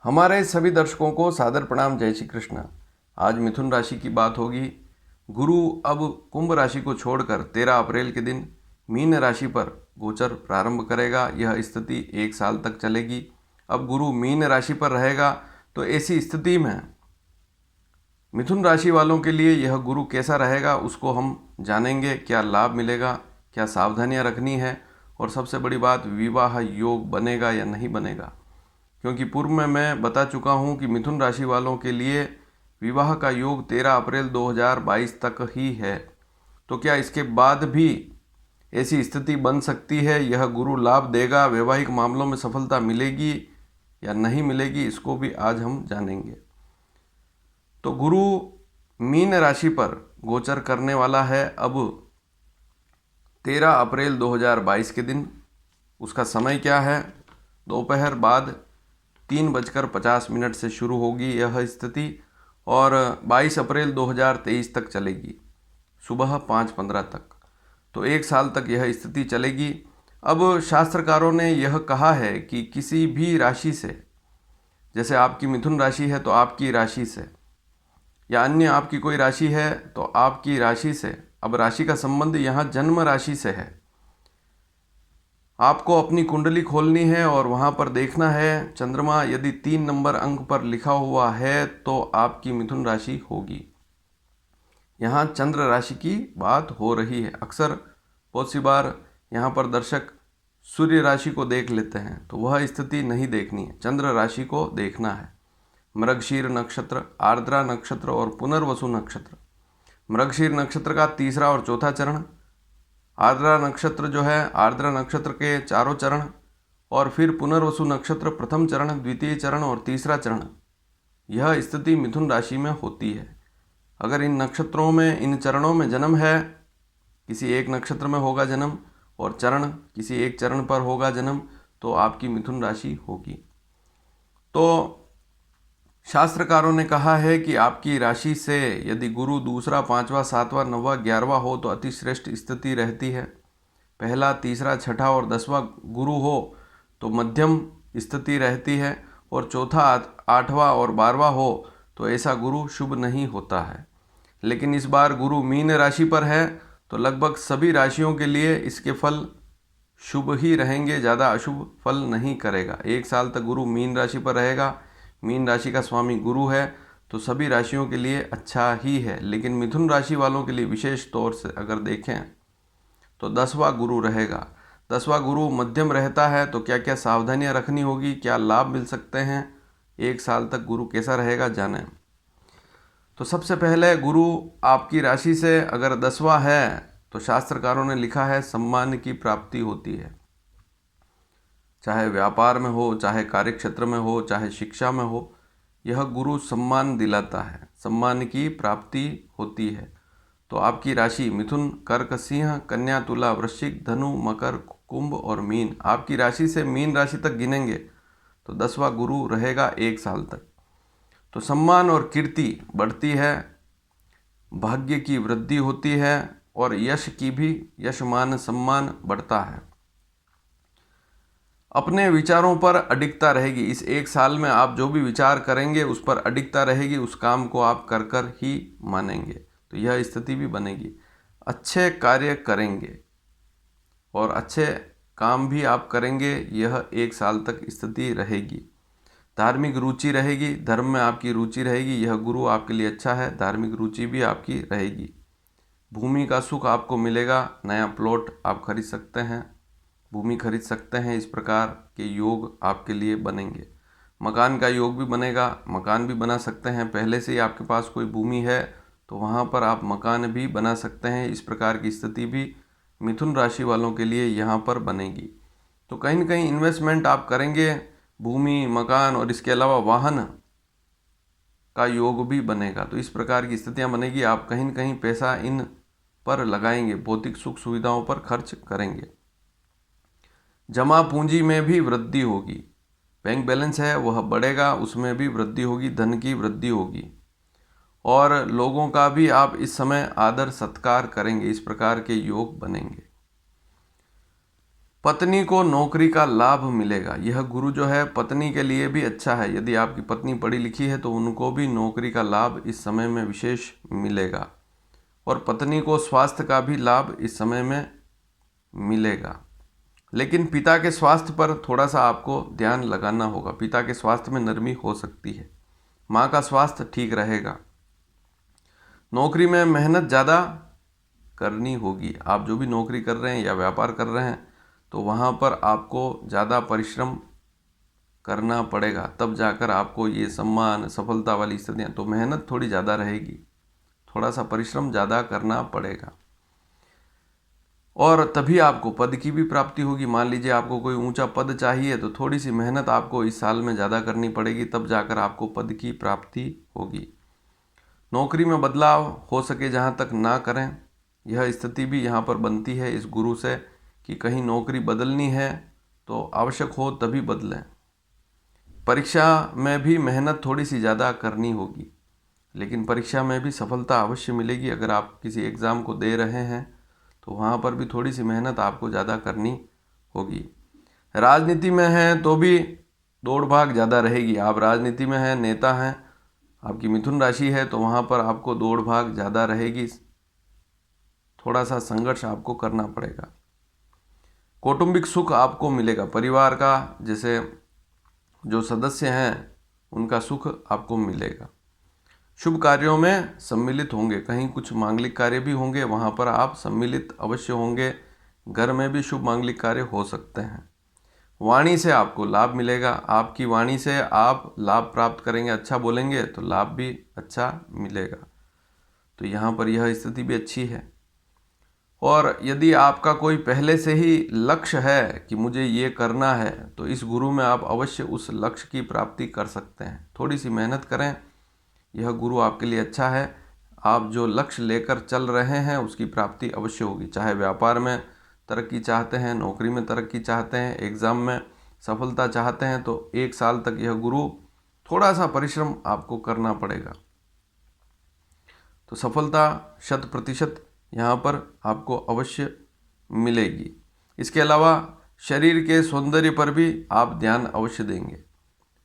हमारे सभी दर्शकों को सादर प्रणाम। जय श्री कृष्ण। आज मिथुन राशि की बात होगी। गुरु अब कुंभ राशि को छोड़कर 13 अप्रैल के दिन मीन राशि पर गोचर प्रारंभ करेगा। यह स्थिति 1 साल तक चलेगी। अब गुरु मीन राशि पर रहेगा तो ऐसी स्थिति में मिथुन राशि वालों के लिए यह गुरु कैसा रहेगा उसको हम जानेंगे। क्या लाभ मिलेगा, क्या सावधानियां रखनी है, और सबसे बड़ी बात, विवाह योग बनेगा या नहीं बनेगा। क्योंकि पूर्व में मैं बता चुका हूं कि मिथुन राशि वालों के लिए विवाह का योग 13 अप्रैल 2022 तक ही है। तो क्या इसके बाद भी ऐसी स्थिति बन सकती है? यह गुरु लाभ देगा, वैवाहिक मामलों में सफलता मिलेगी या नहीं मिलेगी, इसको भी आज हम जानेंगे। तो गुरु मीन राशि पर गोचर करने वाला है अब 13 अप्रैल 2022 के दिन। उसका समय क्या है? दोपहर बाद 3:50 से शुरू होगी यह स्थिति और 22 अप्रैल 2023 तक चलेगी, सुबह 5:15 तक। तो 1 साल तक यह स्थिति चलेगी। अब शास्त्रकारों ने यह कहा है कि किसी भी राशि से, जैसे आपकी मिथुन राशि है तो आपकी राशि से, या अन्य आपकी कोई राशि है तो आपकी राशि से, अब राशि का संबंध यहाँ जन्म राशि से है। आपको अपनी कुंडली खोलनी है और वहाँ पर देखना है चंद्रमा यदि 3 नंबर अंक पर लिखा हुआ है तो आपकी मिथुन राशि होगी। यहाँ चंद्र राशि की बात हो रही है। अक्सर बहुत सी बार यहाँ पर दर्शक सूर्य राशि को देख लेते हैं, तो वह स्थिति नहीं देखनी है, चंद्र राशि को देखना है। मृगशीर नक्षत्र, आर्द्रा नक्षत्र और पुनर्वसु नक्षत्र। मृगशीर नक्षत्र का 3रा और 4था चरण, आर्द्रा नक्षत्र जो है, आर्द्रा नक्षत्र के 4 चरण, और फिर पुनर्वसु नक्षत्र प्रथम चरण, द्वितीय चरण और तीसरा चरण। यह स्थिति मिथुन राशि में होती है। अगर इन नक्षत्रों में, इन चरणों में जन्म है, किसी एक नक्षत्र में होगा जन्म और चरण किसी एक चरण पर होगा जन्म, तो आपकी मिथुन राशि होगी। तो शास्त्रकारों ने कहा है कि आपकी राशि से यदि गुरु 2रा, 5वां, 7वां, 9वां, 11वां हो तो अति श्रेष्ठ स्थिति रहती है। पहला, 3रा, 6ठा और 10वां गुरु हो तो मध्यम स्थिति रहती है, और चौथा, 8वां और 12वां हो तो ऐसा गुरु शुभ नहीं होता है। लेकिन इस बार गुरु मीन राशि पर है तो लगभग सभी राशियों के लिए इसके फल शुभ ही रहेंगे, ज़्यादा अशुभ फल नहीं करेगा। 1 साल तक गुरु मीन राशि पर रहेगा। मीन राशि का स्वामी गुरु है तो सभी राशियों के लिए अच्छा ही है। लेकिन मिथुन राशि वालों के लिए विशेष तौर से अगर देखें तो 10वां गुरु रहेगा। 10वां गुरु मध्यम रहता है, तो क्या क्या सावधानियां रखनी होगी, क्या लाभ मिल सकते हैं, 1 साल तक गुरु कैसा रहेगा, जानें। तो सबसे पहले गुरु आपकी राशि से अगर 10वां है तो शास्त्रकारों ने लिखा है सम्मान की प्राप्ति होती है। चाहे व्यापार में हो, चाहे कार्य क्षेत्र में हो, चाहे शिक्षा में हो, यह गुरु सम्मान दिलाता है, सम्मान की प्राप्ति होती है। तो आपकी राशि मिथुन, कर्क, सिंह, कन्या, तुला, वृश्चिक, धनु, मकर, कुंभ और मीन, आपकी राशि से मीन राशि तक गिनेंगे तो 10वां गुरु रहेगा 1 साल तक। तो सम्मान और कीर्ति बढ़ती है, भाग्य की वृद्धि होती है और यश की भी, यश मान सम्मान बढ़ता है। अपने विचारों पर अडिगता रहेगी। इस 1 साल में आप जो भी विचार करेंगे उस पर अडिगता रहेगी, उस काम को आप कर कर ही मानेंगे। तो यह स्थिति भी बनेगी। अच्छे कार्य करेंगे और अच्छे काम भी आप करेंगे, यह 1 साल तक स्थिति रहेगी। धार्मिक रुचि रहेगी, धर्म में आपकी रुचि रहेगी, यह गुरु आपके लिए अच्छा है। धार्मिक रुचि भी आपकी रहेगी। भूमि का सुख आपको मिलेगा, नया प्लॉट आप खरीद सकते हैं, भूमि खरीद सकते हैं, इस प्रकार के योग आपके लिए बनेंगे। मकान का योग भी बनेगा, मकान भी बना सकते हैं। पहले से ही आपके पास कोई भूमि है तो वहाँ पर आप मकान भी बना सकते हैं। इस प्रकार की स्थिति भी मिथुन राशि वालों के लिए यहाँ पर बनेगी। तो कहीं न कहीं इन्वेस्टमेंट आप करेंगे, भूमि, मकान और इसके अलावा वाहन का योग भी बनेगा। तो इस प्रकार की स्थितियाँ बनेगी। आप कहीं न कहीं पैसा इन पर लगाएंगे, भौतिक सुख सुविधाओं पर खर्च करेंगे। जमा पूंजी में भी वृद्धि होगी, बैंक बैलेंस है वह बढ़ेगा, उसमें भी वृद्धि होगी, धन की वृद्धि होगी और लोगों का भी आप इस समय आदर सत्कार करेंगे। इस प्रकार के योग बनेंगे। पत्नी को नौकरी का लाभ मिलेगा। यह गुरु जो है पत्नी के लिए भी अच्छा है। यदि आपकी पत्नी पढ़ी लिखी है तो उनको भी नौकरी का लाभ इस समय में विशेष मिलेगा। और पत्नी को स्वास्थ्य का भी लाभ इस समय में मिलेगा। लेकिन पिता के स्वास्थ्य पर थोड़ा सा आपको ध्यान लगाना होगा। पिता के स्वास्थ्य में नरमी हो सकती है। माँ का स्वास्थ्य ठीक रहेगा। नौकरी में मेहनत ज़्यादा करनी होगी। आप जो भी नौकरी कर रहे हैं या व्यापार कर रहे हैं तो वहाँ पर आपको ज़्यादा परिश्रम करना पड़ेगा, तब जाकर आपको ये सम्मान सफलता वाली स्थितियाँ, तो मेहनत थोड़ी ज़्यादा रहेगी, थोड़ा सा परिश्रम ज़्यादा करना पड़ेगा और तभी आपको पद की भी प्राप्ति होगी। मान लीजिए आपको कोई ऊंचा पद चाहिए तो थोड़ी सी मेहनत आपको इस साल में ज़्यादा करनी पड़ेगी, तब जाकर आपको पद की प्राप्ति होगी। नौकरी में बदलाव हो सके जहाँ तक ना करें। यह स्थिति भी यहाँ पर बनती है इस गुरु से कि कहीं नौकरी बदलनी है तो आवश्यक हो तभी बदलें। परीक्षा में भी मेहनत थोड़ी सी ज़्यादा करनी होगी, लेकिन परीक्षा में भी सफलता अवश्य मिलेगी। अगर आप किसी एग्ज़ाम को दे रहे हैं तो वहाँ पर भी थोड़ी सी मेहनत आपको ज़्यादा करनी होगी। राजनीति में हैं तो भी दौड़ भाग ज़्यादा रहेगी। आप राजनीति में हैं, नेता हैं, आपकी मिथुन राशि है तो वहाँ पर आपको दौड़ भाग ज़्यादा रहेगी, थोड़ा सा संघर्ष आपको करना पड़ेगा। कौटुंबिक सुख आपको मिलेगा। परिवार का जैसे जो सदस्य हैं उनका सुख आपको मिलेगा। शुभ कार्यों में सम्मिलित होंगे। कहीं कुछ मांगलिक कार्य भी होंगे, वहाँ पर आप सम्मिलित अवश्य होंगे। घर में भी शुभ मांगलिक कार्य हो सकते हैं। वाणी से आपको लाभ मिलेगा। आपकी वाणी से आप लाभ प्राप्त करेंगे। अच्छा बोलेंगे तो लाभ भी अच्छा मिलेगा। तो यहाँ पर यह स्थिति भी अच्छी है। और यदि आपका कोई पहले से ही लक्ष्य है कि मुझे ये करना है तो इस गुरु में आप अवश्य उस लक्ष्य की प्राप्ति कर सकते हैं। थोड़ी सी मेहनत करें, यह गुरु आपके लिए अच्छा है। आप जो लक्ष्य लेकर चल रहे हैं उसकी प्राप्ति अवश्य होगी। चाहे व्यापार में तरक्की चाहते हैं, नौकरी में तरक्की चाहते हैं, एग्ज़ाम में सफलता चाहते हैं तो 1 साल तक यह गुरु थोड़ा सा परिश्रम आपको करना पड़ेगा, तो सफलता 100% यहाँ पर आपको अवश्य मिलेगी। इसके अलावा शरीर के सौंदर्य पर भी आप ध्यान अवश्य देंगे।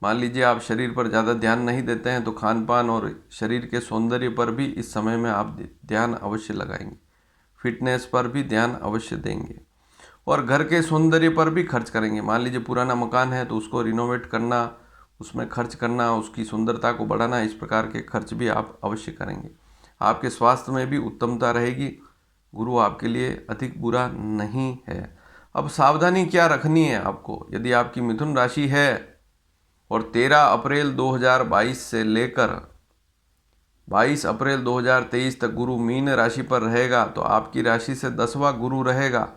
मान लीजिए आप शरीर पर ज़्यादा ध्यान नहीं देते हैं तो खान पान और शरीर के सौंदर्य पर भी इस समय में आप ध्यान अवश्य लगाएंगे। फिटनेस पर भी ध्यान अवश्य देंगे और घर के सौंदर्य पर भी खर्च करेंगे। मान लीजिए पुराना मकान है तो उसको रिनोवेट करना, उसमें खर्च करना, उसकी सुंदरता को बढ़ाना, इस प्रकार के खर्च भी आप अवश्य करेंगे। आपके स्वास्थ्य में भी उत्तमता रहेगी। गुरु आपके लिए अधिक बुरा नहीं है। अब सावधानी क्या रखनी है आपको? यदि आपकी मिथुन राशि है और 13 अप्रैल 2022 से लेकर 22 अप्रैल 2023 तक गुरु मीन राशि पर रहेगा तो आपकी राशि से 10वां गुरु रहेगा,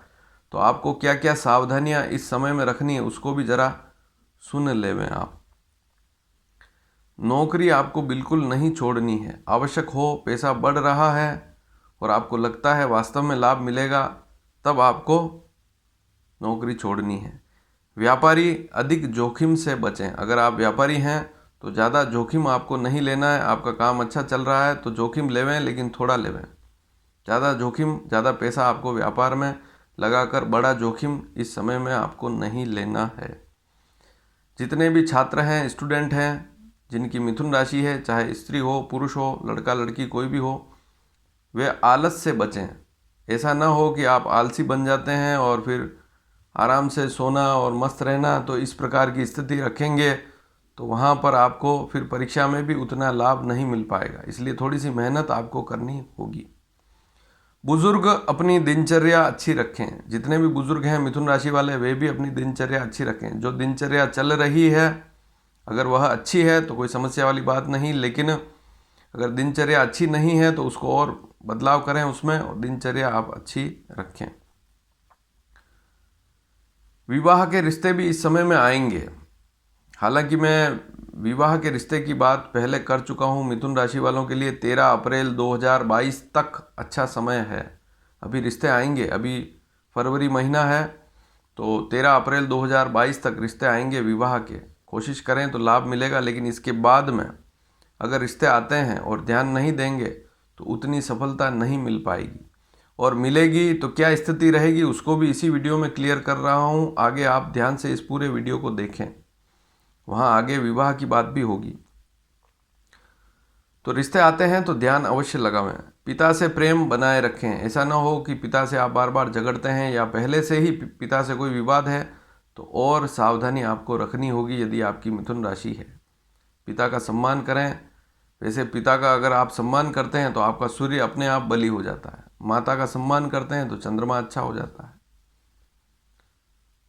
तो आपको क्या क्या सावधानियां इस समय में रखनी है उसको भी ज़रा सुन लेवें आप। नौकरी आपको बिल्कुल नहीं छोड़नी है। आवश्यक हो, पैसा बढ़ रहा है और आपको लगता है वास्तव में लाभ मिलेगा, तब आपको नौकरी छोड़नी है। व्यापारी अधिक जोखिम से बचें। अगर आप व्यापारी हैं तो ज़्यादा जोखिम आपको नहीं लेना है। आपका काम अच्छा चल रहा है तो जोखिम लेवें, लेकिन थोड़ा लेवें। ज़्यादा जोखिम, ज़्यादा पैसा आपको व्यापार में लगाकर बड़ा जोखिम इस समय में आपको नहीं लेना है। जितने भी छात्र हैं, स्टूडेंट हैं, जिनकी मिथुन राशि है, चाहे स्त्री हो, पुरुष हो, लड़का लड़की कोई भी हो, वे आलस से बचें। ऐसा ना हो कि आप आलसी बन जाते हैं और फिर आराम से सोना और मस्त रहना, तो इस प्रकार की स्थिति रखेंगे तो वहाँ पर आपको फिर परीक्षा में भी उतना लाभ नहीं मिल पाएगा। इसलिए थोड़ी सी मेहनत आपको करनी होगी। बुजुर्ग अपनी दिनचर्या अच्छी रखें। जितने भी बुजुर्ग हैं मिथुन राशि वाले, वे भी अपनी दिनचर्या अच्छी रखें। जो दिनचर्या चल रही है अगर वह अच्छी है तो कोई समस्या वाली बात नहीं, लेकिन अगर दिनचर्या अच्छी नहीं है तो उसको और बदलाव करें उसमें, और दिनचर्या आप अच्छी रखें। विवाह के रिश्ते भी इस समय में आएंगे। हालांकि मैं विवाह के रिश्ते की बात पहले कर चुका हूँ। मिथुन राशि वालों के लिए 13 अप्रैल 2022 तक अच्छा समय है। अभी रिश्ते आएंगे, अभी फरवरी महीना है तो 13 अप्रैल 2022 तक रिश्ते आएंगे विवाह के। कोशिश करें तो लाभ मिलेगा, लेकिन इसके बाद में अगर रिश्ते आते हैं और ध्यान नहीं देंगे तो उतनी सफलता नहीं मिल पाएगी। और मिलेगी तो क्या स्थिति रहेगी उसको भी इसी वीडियो में क्लियर कर रहा हूँ। आगे आप ध्यान से इस पूरे वीडियो को देखें, वहाँ आगे विवाह की बात भी होगी। तो रिश्ते आते हैं तो ध्यान अवश्य लगावें। पिता से प्रेम बनाए रखें। ऐसा ना हो कि पिता से आप बार बार झगड़ते हैं या पहले से ही पिता से कोई विवाद है, तो और सावधानी आपको रखनी होगी यदि आपकी मिथुन राशि है। पिता का सम्मान करें। वैसे पिता का अगर आप सम्मान करते हैं तो आपका सूर्य अपने आप बली हो जाता है। माता का सम्मान करते हैं तो चंद्रमा अच्छा हो जाता है।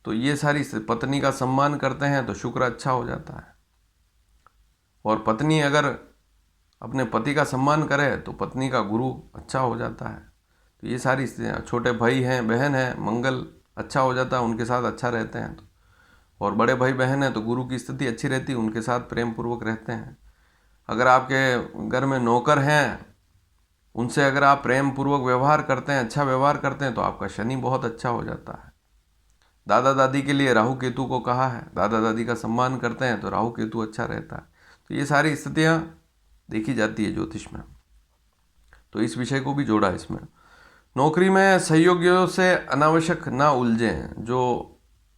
तो ये सारी, पत्नी का सम्मान करते हैं तो शुक्र अच्छा हो जाता है। और पत्नी अगर अपने पति का सम्मान करे तो पत्नी का गुरु अच्छा हो जाता है। तो ये सारी स्थितियाँ, छोटे भाई हैं बहन हैं, मंगल अच्छा हो जाता है, उनके साथ अच्छा रहते हैं तो। और बड़े भाई बहन हैं तो गुरु की स्थिति अच्छी रहती है, उनके साथ प्रेम पूर्वक रहते हैं। अगर आपके घर में नौकर हैं, उनसे अगर आप प्रेम पूर्वक व्यवहार करते हैं, अच्छा व्यवहार करते हैं, तो आपका शनि बहुत अच्छा हो जाता है। दादा दादी के लिए राहु केतु को कहा है, दादा दादी का सम्मान करते हैं तो राहु केतु अच्छा रहता है। तो ये सारी स्थितियाँ देखी जाती है ज्योतिष में, तो इस विषय को भी जोड़ा इसमें। नौकरी में सहयोगियों से अनावश्यक ना उलझें। जो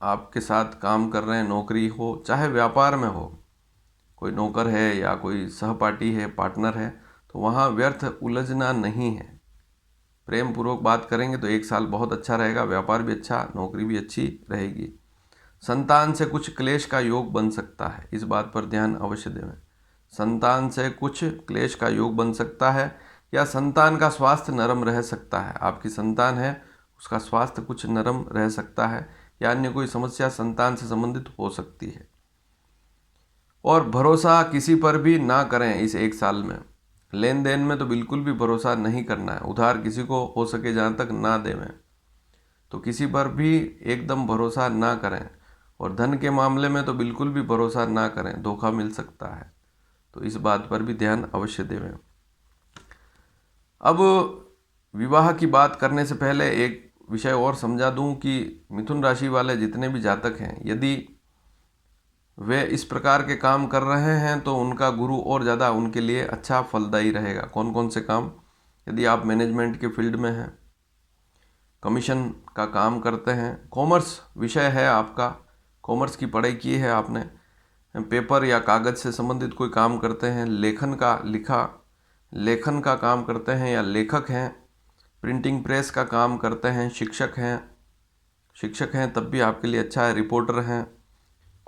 आपके साथ काम कर रहे हैं, नौकरी हो चाहे व्यापार में हो, कोई नौकर है या कोई सहपाठी है, पार्टनर है, तो वहाँ व्यर्थ उलझना नहीं है। प्रेम पूर्वक बात करेंगे तो 1 साल बहुत अच्छा रहेगा, व्यापार भी अच्छा, नौकरी भी अच्छी रहेगी। संतान से कुछ क्लेश का योग बन सकता है, इस बात पर ध्यान अवश्य दें। संतान से कुछ क्लेश का योग बन सकता है, या संतान का स्वास्थ्य नरम रह सकता है। आपकी संतान है, उसका स्वास्थ्य कुछ नरम रह सकता है, या अन्य कोई समस्या संतान से संबंधित हो सकती है। और भरोसा किसी पर भी ना करें इस 1 साल में। लेन देन में तो बिल्कुल भी भरोसा नहीं करना है। उधार किसी को हो सके जहाँ तक ना देवें, तो किसी पर भी एकदम भरोसा ना करें। और धन के मामले में तो बिल्कुल भी भरोसा ना करें, धोखा मिल सकता है, तो इस बात पर भी ध्यान अवश्य देवें। अब विवाह की बात करने से पहले एक विषय और समझा दूं कि मिथुन राशि वाले जितने भी जातक हैं, यदि वे इस प्रकार के काम कर रहे हैं तो उनका गुरु और ज़्यादा उनके लिए अच्छा फलदायी रहेगा। कौन कौन से काम? यदि आप मैनेजमेंट के फील्ड में हैं, कमीशन का काम करते हैं, कॉमर्स विषय है आपका, कॉमर्स की पढ़ाई की है आपने, पेपर या कागज़ से संबंधित कोई काम करते हैं, लेखन का काम करते हैं या लेखक हैं, प्रिंटिंग प्रेस का काम करते हैं, शिक्षक हैं तब भी आपके लिए अच्छा है, रिपोर्टर हैं,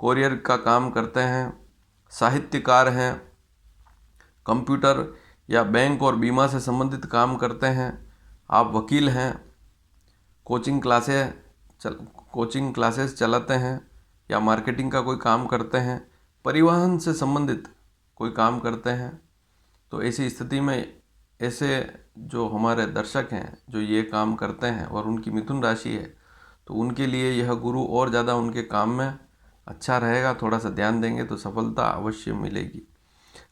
कोरियर का काम करते हैं, साहित्यकार हैं, कंप्यूटर या बैंक और बीमा से संबंधित काम करते हैं, आप वकील हैं, कोचिंग क्लासेस चलाते हैं, या मार्केटिंग का कोई काम करते हैं, परिवहन से संबंधित कोई काम करते हैं, तो ऐसी स्थिति में ऐसे जो हमारे दर्शक हैं जो ये काम करते हैं और उनकी मिथुन राशि है, तो उनके लिए यह गुरु और ज़्यादा उनके काम में अच्छा रहेगा। थोड़ा सा ध्यान देंगे तो सफलता अवश्य मिलेगी।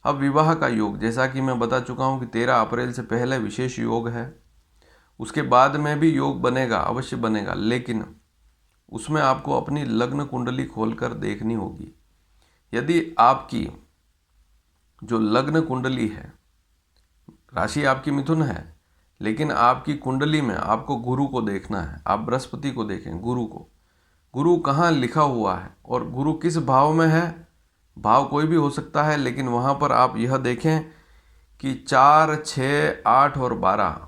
अब विवाह का योग, जैसा कि मैं बता चुका हूँ कि 13 अप्रैल से पहले विशेष योग है, उसके बाद में भी योग बनेगा, अवश्य बनेगा, लेकिन उसमें आपको अपनी लग्न कुंडली खोलकर देखनी होगी। यदि आपकी जो लग्न कुंडली है, राशि आपकी मिथुन है, लेकिन आपकी कुंडली में आपको गुरु को देखना है। आप बृहस्पति को देखें, गुरु को, गुरु कहाँ लिखा हुआ है और गुरु किस भाव में है। भाव कोई भी हो सकता है, लेकिन वहाँ पर आप यह देखें कि 4, 6, 8 और 12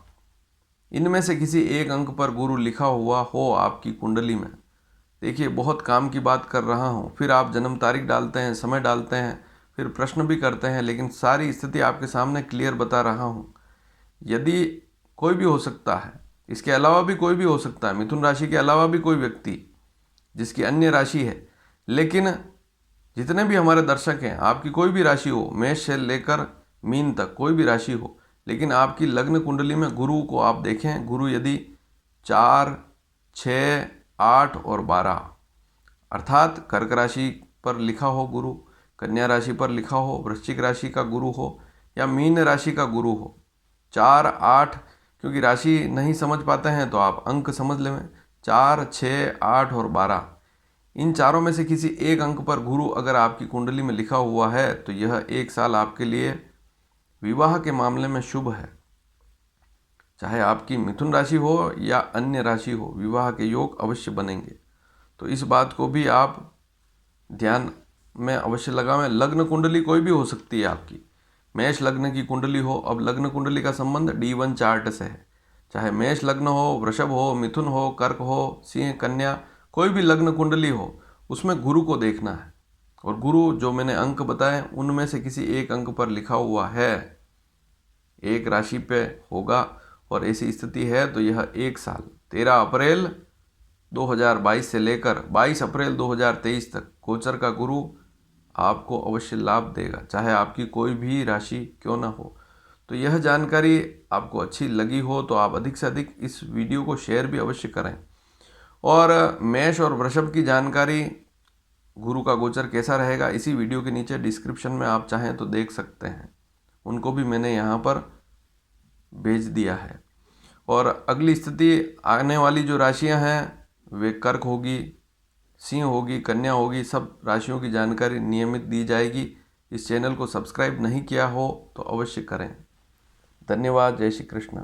इनमें से किसी एक अंक पर गुरु लिखा हुआ हो आपकी कुंडली में। देखिए, बहुत काम की बात कर रहा हूँ, फिर आप जन्म तारीख डालते हैं, समय डालते हैं, फिर प्रश्न भी करते हैं, लेकिन सारी स्थिति आपके सामने क्लियर बता रहा हूँ। यदि कोई भी हो सकता है, इसके अलावा भी कोई भी हो सकता है, मिथुन राशि के अलावा भी कोई व्यक्ति जिसकी अन्य राशि है, लेकिन जितने भी हमारे दर्शक हैं, आपकी कोई भी राशि हो, मेष से लेकर मीन तक कोई भी राशि हो, लेकिन आपकी लग्न कुंडली में गुरु को आप देखें। गुरु यदि 4, 6, 8 और 12 अर्थात कर्क राशि पर लिखा हो गुरु, कन्या राशि पर लिखा हो, वृश्चिक राशि का गुरु हो, या मीन राशि का गुरु हो, 4, 8, क्योंकि राशि नहीं समझ पाते हैं तो आप अंक समझ लें, 4, 6, 8 और 12 इन चारों में से किसी एक अंक पर गुरु अगर आपकी कुंडली में लिखा हुआ है तो यह 1 साल आपके लिए विवाह के मामले में शुभ है। चाहे आपकी मिथुन राशि हो या अन्य राशि हो, विवाह के योग अवश्य बनेंगे। तो इस बात को भी आप ध्यान में अवश्य लगावें। लग्न कुंडली कोई भी हो सकती है आपकी, मेष लग्न की कुंडली हो। अब लग्न कुंडली का संबंध D1 चार्ट से है, चाहे मेष लग्न हो, वृषभ हो, मिथुन हो, कर्क हो, सिंह, कन्या, कोई भी लग्न कुंडली हो, उसमें गुरु को देखना है। और गुरु जो मैंने अंक बताए उनमें से किसी एक अंक पर लिखा हुआ है, एक राशि पे होगा और ऐसी स्थिति है तो यह 1 साल 13 अप्रैल 2022 से लेकर 22 अप्रैल 2023 तक गोचर का गुरु आपको अवश्य लाभ देगा, चाहे आपकी कोई भी राशि क्यों ना हो। तो यह जानकारी आपको अच्छी लगी हो तो आप अधिक से अधिक इस वीडियो को शेयर भी अवश्य करें। और मेष और वृषभ की जानकारी, गुरु का गोचर कैसा रहेगा, इसी वीडियो के नीचे डिस्क्रिप्शन में आप चाहें तो देख सकते हैं, उनको भी मैंने यहाँ पर भेज दिया है। और अगली स्थिति आने वाली जो राशियाँ हैं वे कर्क होगी, सिंह होगी, कन्या होगी, सब राशियों की जानकारी नियमित दी जाएगी। इस चैनल को सब्सक्राइब नहीं किया हो तो अवश्य करें। धन्यवाद। जय श्री कृष्ण।